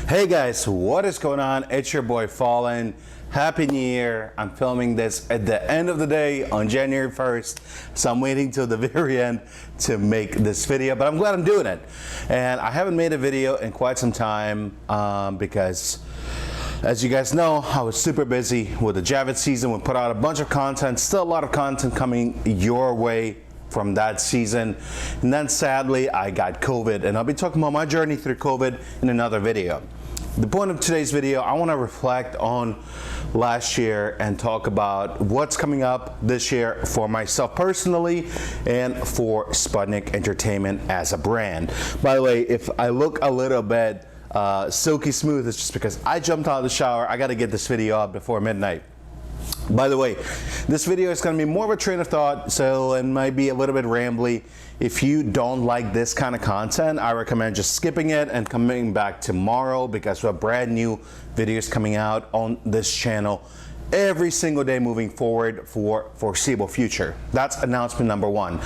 Hey guys, what is going on? It's your boy Fallen. Happy New Year. I'm filming this at the end of the day on January 1st, so I'm waiting till the very end to make this video, but I'm glad I'm doing it. And I haven't made a video in quite some time because, as you guys know, I was super busy with the Javid season. We put out a bunch of content, still a lot of content coming your way from that season. And then sadly, I got COVID, and I'll be talking about my journey through COVID in another video. The point of today's video, I want to reflect on last year and talk about what's coming up this year for myself personally and for Sputnik Entertainment as a brand. By the way, if I look a little bit silky smooth, it's just because I jumped out of the shower. I got to get this video out before midnight. By the way, this video is going to be more of a train of thought, so it might be a little bit rambly. If you don't like this kind of content, I recommend just skipping it and coming back tomorrow, because we have brand new videos coming out on this channel every single day moving forward for foreseeable future. That's announcement number one.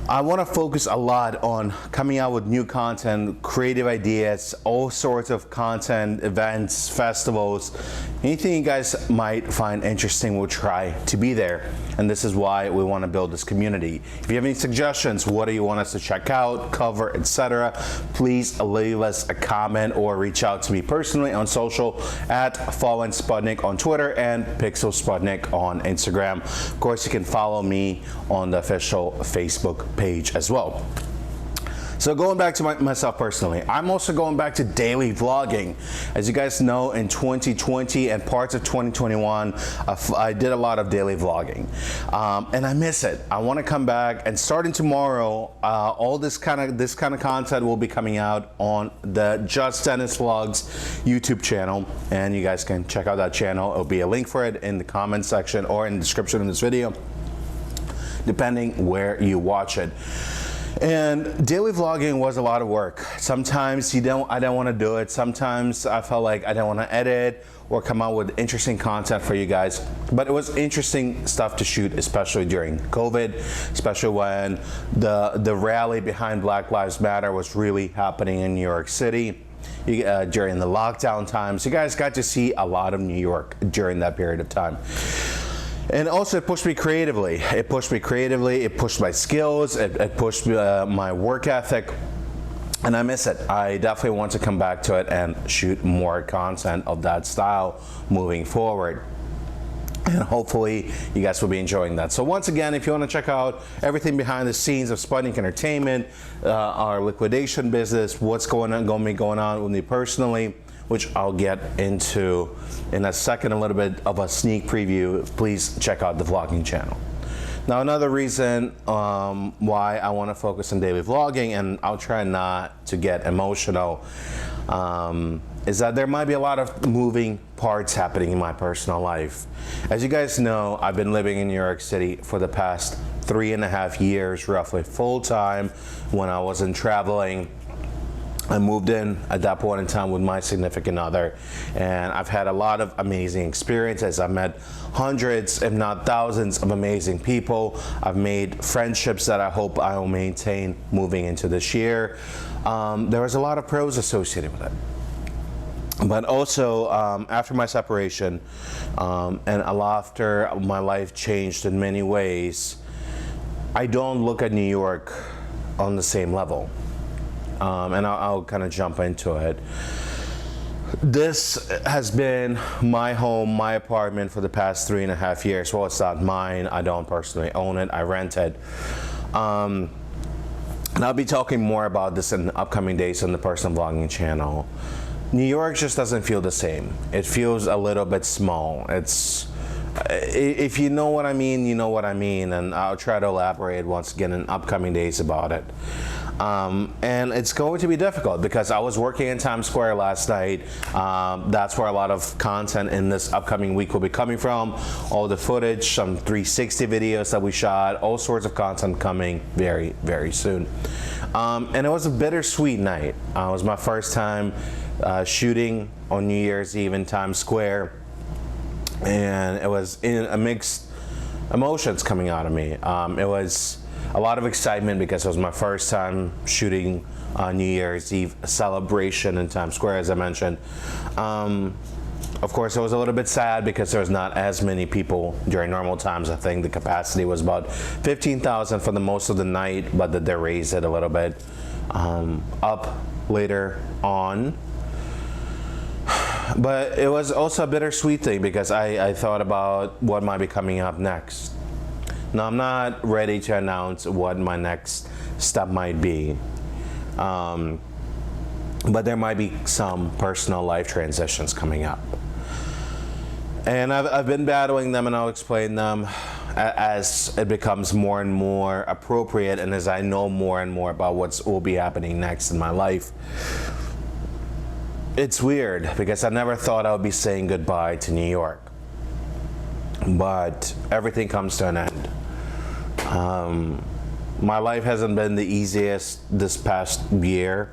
I want to focus a lot on coming out with new content, creative ideas, all sorts of content, events, festivals. Anything you guys might find interesting, we'll try to be there. And this is why we want to build this community. If you have any suggestions, what do you want us to check out, cover, etc., please leave us a comment or reach out to me personally on social at Fallen Sputnik on Twitter and Pixel Sputnik on Instagram. Of course, you can follow me on the official Facebook page as well. So going back to myself personally, I'm also going back to daily vlogging. As you guys know, in 2020 and parts of 2021, I did a lot of daily vlogging, and I miss it. I want to come back, and starting tomorrow, all this kind of content will be coming out on the Just Dennis Vlogs YouTube channel, and you guys can check out that channel. It'll be a link for it in the comment section or in the description of this video, depending where you watch it. And daily vlogging was a lot of work. Sometimes I don't want to do it. Sometimes I felt like I don't want to edit or come out with interesting content for you guys. But it was interesting stuff to shoot, especially during COVID, especially when the rally behind Black Lives Matter was really happening in New York City. During the lockdown times, you guys got to see a lot of New York during that period of time. And also, it pushed me creatively. It pushed my skills, it pushed my work ethic, and I miss it. I definitely want to come back to it and shoot more content of that style moving forward. And hopefully you guys will be enjoying that. So once again, if you want to check out everything behind the scenes of Sputnik Entertainment, our liquidation business, what's going on with me personally, which I'll get into in a second, a little bit of a sneak preview, please check out the vlogging channel. Now, another reason why I want to focus on daily vlogging, and I'll try not to get emotional, is that there might be a lot of moving parts happening in my personal life. As you guys know, I've been living in New York City for the past 3.5 years, roughly full time. When I wasn't traveling, I moved in at that point in time with my significant other, and I've had a lot of amazing experiences. I've met hundreds, if not thousands, of amazing people. I've made friendships that I hope I will maintain moving into this year. There was a lot of pros associated with it. But also, after my separation, and after my life changed in many ways, I don't look at New York on the same level. And I'll kind of jump into it. This has been my home, my apartment for the past 3.5 years. Well, it's not mine. I don't personally own it. I rent it. And I'll be talking more about this in the upcoming days on the personal vlogging channel. New York just doesn't feel the same. It feels a little bit small. If you know what I mean, you know what I mean, and I'll try to elaborate once again in upcoming days about it. And it's going to be difficult because I was working in Times Square last night. That's where a lot of content in this upcoming week will be coming from. All the footage, some 360 videos that we shot, all sorts of content coming very, very soon. And it was a bittersweet night. It was my first time shooting on New Year's Eve in Times Square. And it was in a mixed emotions coming out of me. It was a lot of excitement because it was my first time shooting New Year's Eve celebration in Times Square, as I mentioned. Of course, it was a little bit sad because there was not as many people during normal times. I think the capacity was about 15,000 for the most of the night, but they raised it a little bit up later on. But it was also a bittersweet thing because I thought about what might be coming up next. Now, I'm not ready to announce what my next step might be. But there might be some personal life transitions coming up. And I've been battling them, and I'll explain them as it becomes more and more appropriate and as I know more and more about what will be happening next in my life. It's weird because I never thought I would be saying goodbye to New York. But everything comes to an end. My life hasn't been the easiest this past year.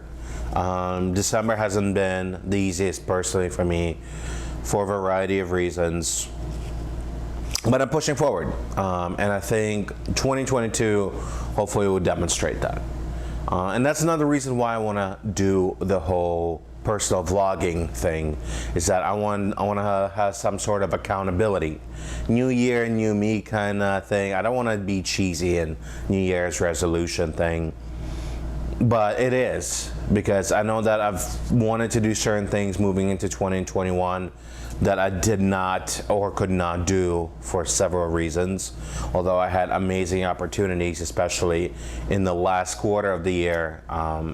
December hasn't been the easiest personally for me for a variety of reasons. But I'm pushing forward. And I think 2022 hopefully will demonstrate that. And that's another reason why I want to do the whole personal vlogging thing, is that I want to have some sort of accountability. New year, new me kind of thing. I don't want to be cheesy and New Year's resolution thing. But it is, because I know that I've wanted to do certain things moving into 2021 that I did not or could not do for several reasons. Although I had amazing opportunities, especially in the last quarter of the year,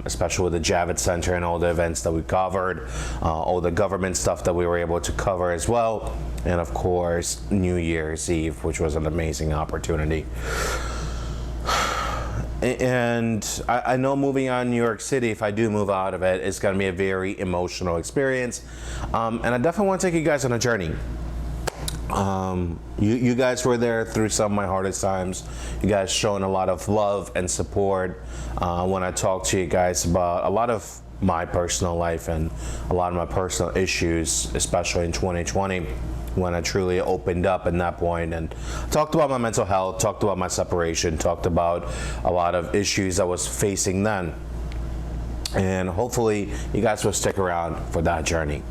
especially with the Javits Center and all the events that we covered, all the government stuff that we were able to cover as well, and of course New Year's Eve, which was an amazing opportunity. And I know moving out of New York City, if I do move out of it, it's going to be a very emotional experience. And I definitely want to take you guys on a journey. You guys were there through some of my hardest times. You guys showing a lot of love and support when I talked to you guys about a lot of my personal life and a lot of my personal issues, especially in 2020. When I truly opened up at that point and talked about my mental health, talked about my separation, talked about a lot of issues I was facing then. And hopefully you guys will stick around for that journey.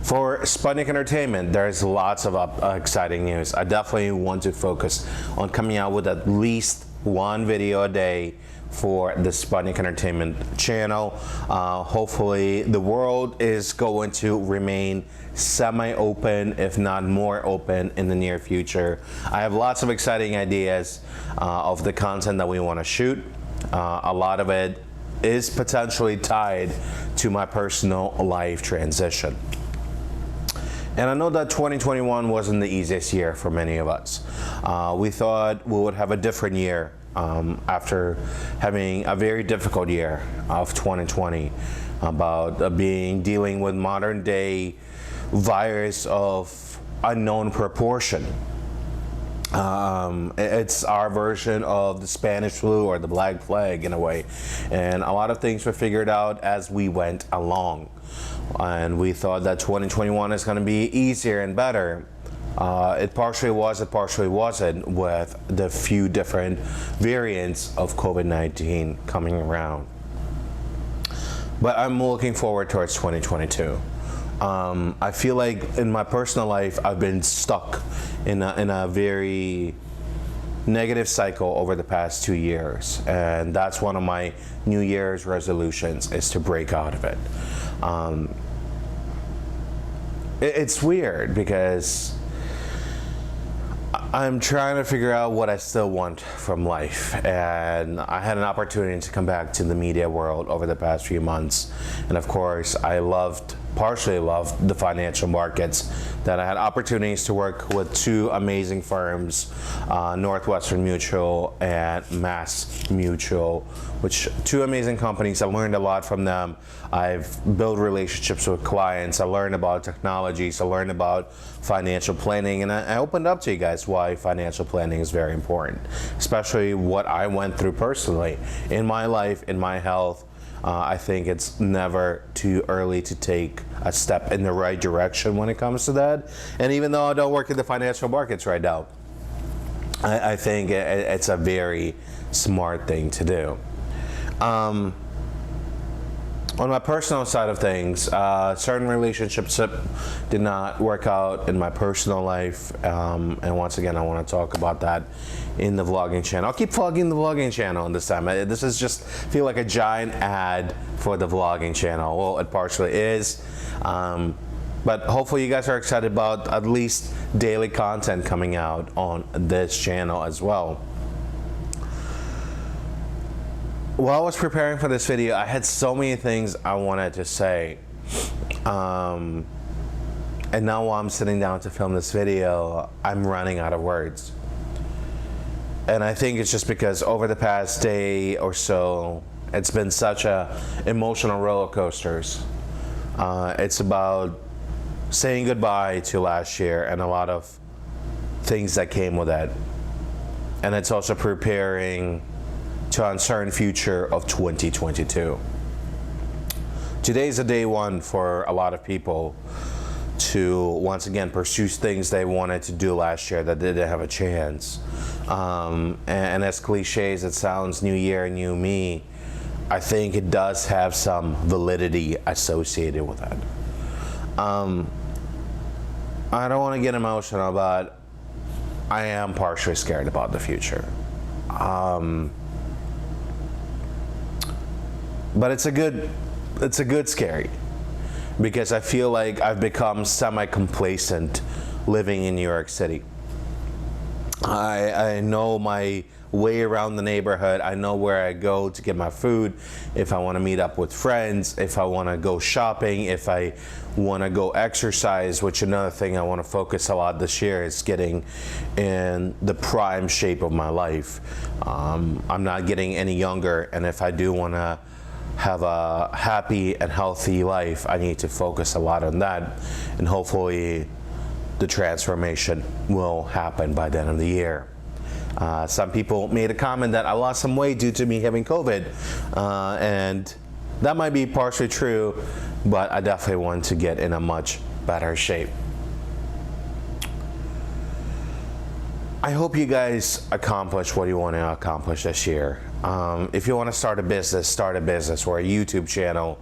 For Sputnik Entertainment, there's lots of exciting news. I definitely want to focus on coming out with at least one video a day for the Sputnik Entertainment channel. Hopefully the world is going to remain semi-open, if not more open, in the near future. I have lots of exciting ideas of the content that we want to shoot. A lot of it is potentially tied to my personal life transition. And I know that 2021 wasn't the easiest year for many of us. We thought we would have a different year after having a very difficult year of 2020, about dealing with modern day virus of unknown proportion. It's our version of the Spanish flu or the Black Plague in a way, and a lot of things were figured out as we went along, and we thought that 2021 is going to be easier and better. It partially was, it partially wasn't, with the few different variants of COVID-19 coming around. But I'm looking forward towards 2022. I feel like in my personal life, I've been stuck in a very negative cycle over the past 2 years. And that's one of my New Year's resolutions, is to break out of it. It's weird because I'm trying to figure out what I still want from life, and I had an opportunity to come back to the media world over the past few months, and of course I partially loved the financial markets, that I had opportunities to work with two amazing firms, Northwestern Mutual and Mass Mutual, which two amazing companies. I learned a lot from them. I've built relationships with clients. I learned about technologies. I learned about financial planning, and I opened up to you guys why financial planning is very important, especially what I went through personally in my life, in my health. I think it's never too early to take a step in the right direction when it comes to that. And even though I don't work in the financial markets right now, I think it's a very smart thing to do. On my personal side of things, certain relationships did not work out in my personal life, and once again, I want to talk about that in the vlogging channel. I'll keep plugging the vlogging channel this time. This is just feel like a giant ad for the vlogging channel. Well, it partially is, but hopefully you guys are excited about at least daily content coming out on this channel as well. While I was preparing for this video, I had so many things I wanted to say. And now while I'm sitting down to film this video, I'm running out of words. And I think it's just because over the past day or so, it's been such a emotional roller coasters. It's about saying goodbye to last year and a lot of things that came with that. And it's also preparing to uncertain future of 2022. Today's a day one for a lot of people to once again pursue things they wanted to do last year that didn't have a chance. And as cliche as it sounds, new year, new me, I think it does have some validity associated with that. I don't want to get emotional, but I am partially scared about the future. But it's a good scary, because I feel like I've become semi-complacent living in New York City. I know my way around the neighborhood. I know where I go to get my food, if I want to meet up with friends, if I want to go shopping, if I want to go exercise, which another thing I want to focus a lot this year is getting in the prime shape of my life. I'm not getting any younger, and if I do want to have a happy and healthy life, I need to focus a lot on that, and hopefully the transformation will happen by the end of the year. Some people made a comment that I lost some weight due to me having COVID, and that might be partially true, but I definitely want to get in a much better shape. I hope you guys accomplish what you want to accomplish this year. If you want to start a business or a YouTube channel,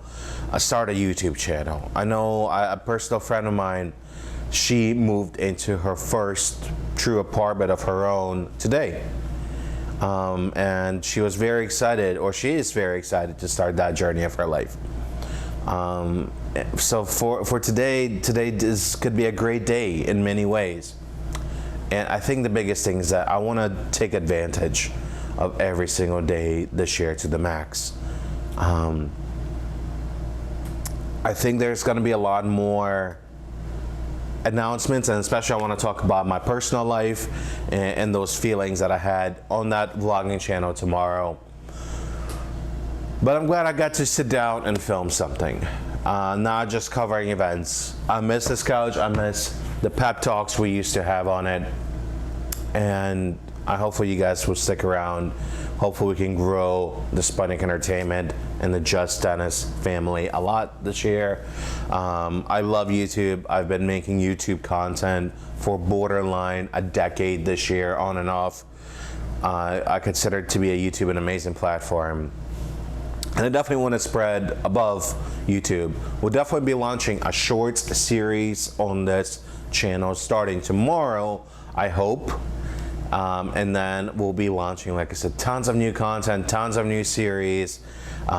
start a YouTube channel. I know a personal friend of mine, she moved into her first true apartment of her own today. And she was very excited, or she is very excited to start that journey of her life. So for today could be a great day in many ways. And I think the biggest thing is that I want to take advantage of every single day this year to the max. I think there's going to be a lot more announcements, and especially I want to talk about my personal life and those feelings that I had on that vlogging channel tomorrow. But I'm glad I got to sit down and film something, not just covering events. I miss this couch, I miss the pep talks we used to have on it, and hopefully you guys will stick around. Hopefully we can grow the Sputnik Entertainment and the Just Dennis family a lot this year. I love YouTube. I've been making YouTube content for borderline a decade this year, on and off. I consider it to be a YouTube an amazing platform. And I definitely want to spread above YouTube. We'll definitely be launching a shorts series on this channel starting tomorrow, I hope. And then we'll be launching, like I said, tons of new content, tons of new series. But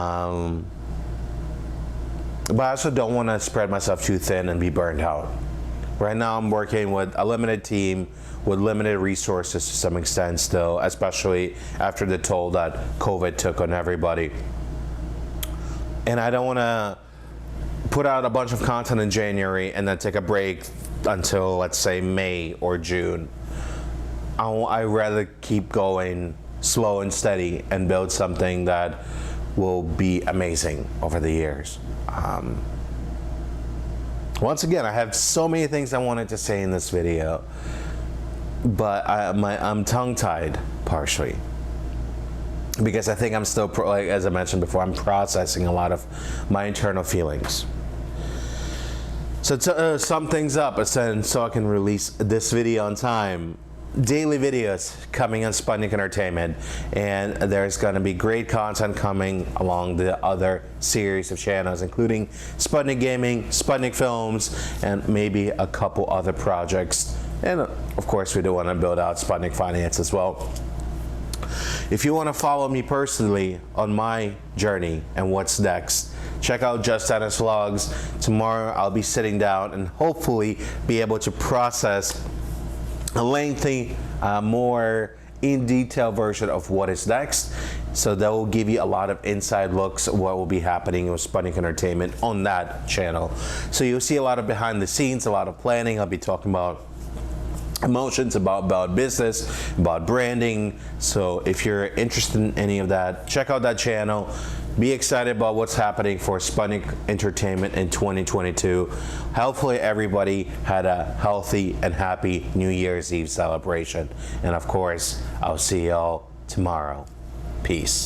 I also don't want to spread myself too thin and be burned out. Right now I'm working with a limited team with limited resources to some extent still, especially after the toll that COVID took on everybody. And I don't want to put out a bunch of content in January and then take a break until, let's say, May or June. I'd rather keep going slow and steady and build something that will be amazing over the years. Once again, I have so many things I wanted to say in this video, but I'm tongue-tied partially, because I think I'm still, like, as I mentioned before, I'm processing a lot of my internal feelings. So to sum things up, so I can release this video on time, daily videos coming on Sputnik Entertainment, and there's going to be great content coming along the other series of channels, including Sputnik Gaming, Sputnik Films, and maybe a couple other projects. And of course, we do want to build out Sputnik Finance as well. If you want to follow me personally on my journey and what's next, check out Just Dennis Vlogs. Tomorrow I'll be sitting down and hopefully be able to process a lengthy, more in detail version of what is next. So that will give you a lot of inside looks at what will be happening with Sputnik Entertainment on that channel. So you'll see a lot of behind the scenes, a lot of planning. I'll be talking about emotions, about business, about branding. So if you're interested in any of that, check out that channel. Be excited about what's happening for Sputnik Entertainment in 2022. Hopefully everybody had a healthy and happy New Year's Eve celebration. And of course, I'll see y'all tomorrow. Peace.